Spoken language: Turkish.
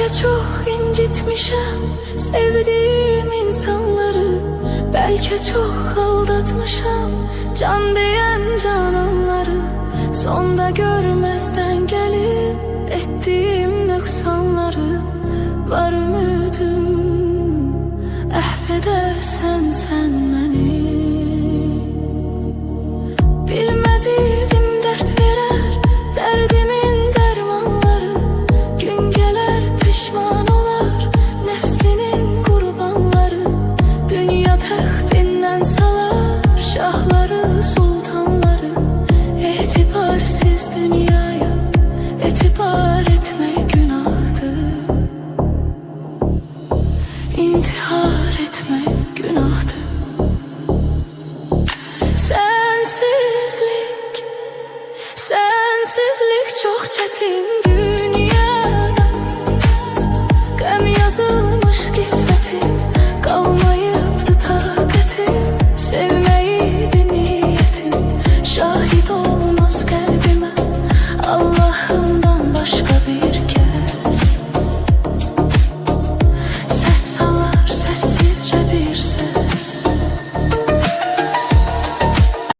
Belki çok incitmişim sevdiğim insanları, belki çok aldatmışım can diyen cananları. Sonda görmezden gelip ettiğim noksanları, var ümidim affedersen sen beni. Bilmez idim dert verer derdimin dermanları, gün gelir pişman olar nefsinin kurbanları. Dünya taxtinden salar şahları sultanları, etibarsiz dünyaya etibar etmek günahdır. İntihar etmek günahdır. Sensizlik çok çetindir.